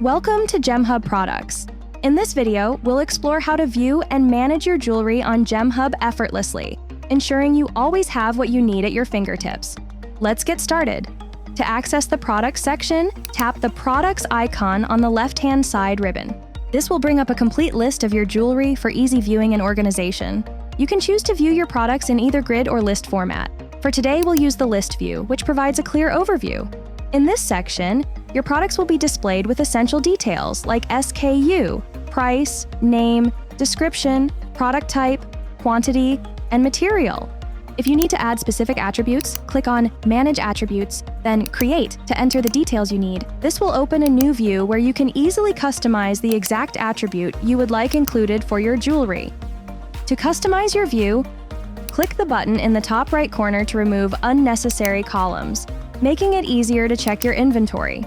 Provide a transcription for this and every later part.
Welcome to GemHub Products. In this video, we'll explore how to view and manage your jewelry on GemHub effortlessly, ensuring you always have what you need at your fingertips. Let's get started. To access the Products section, tap the Products icon on the left-hand side ribbon. This will bring up a complete list of your jewelry for easy viewing and organization. You can choose to view your products in either grid or list format. For today, we'll use the list view, which provides a clear overview. In this section, your products will be displayed with essential details like SKU, price, name, description, product type, quantity, and material. If you need to add specific attributes, click on Manage Attributes, then Create to enter the details you need. This will open a new view where you can easily customize the exact attribute you would like included for your jewelry. To customize your view, click the button in the top right corner to remove unnecessary columns, making it easier to check your inventory.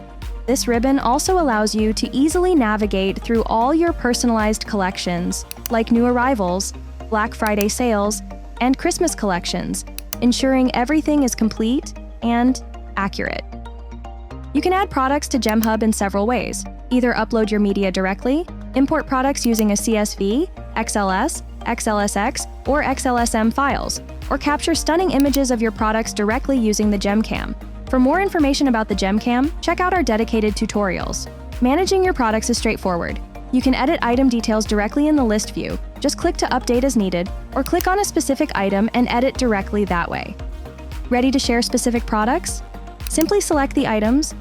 This ribbon also allows you to easily navigate through all your personalized collections, like new arrivals, Black Friday sales, and Christmas collections, ensuring everything is complete and accurate. You can add products to GemHub in several ways. Either upload your media directly, import products using a CSV, XLS, XLSX, or XLSM files, or capture stunning images of your products directly using the GemCam. For more information about the GemCam, check out our dedicated tutorials. Managing your products is straightforward. You can edit item details directly in the list view. Just click to update as needed, or click on a specific item and edit directly that way. Ready to share specific products? Simply select the items,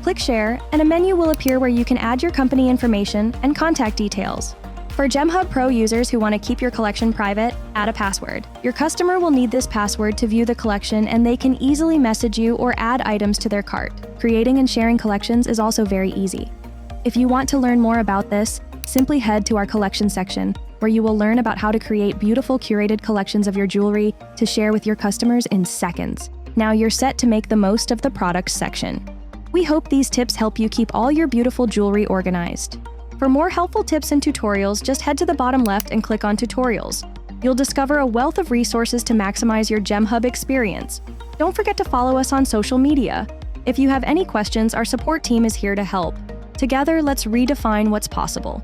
click Share, and a menu will appear where you can add your company information and contact details. For GemHub Pro users who want to keep your collection private, add a password. Your customer will need this password to view the collection, and they can easily message you or add items to their cart. Creating and sharing collections is also very easy. If you want to learn more about this, simply head to our collection section, where you will learn about how to create beautiful curated collections of your jewelry to share with your customers in seconds. Now you're set to make the most of the products section. We hope these tips help you keep all your beautiful jewelry organized. For more helpful tips and tutorials, just head to the bottom left and click on Tutorials. You'll discover a wealth of resources to maximize your GemHub experience. Don't forget to follow us on social media. If you have any questions, our support team is here to help. Together, let's redefine what's possible.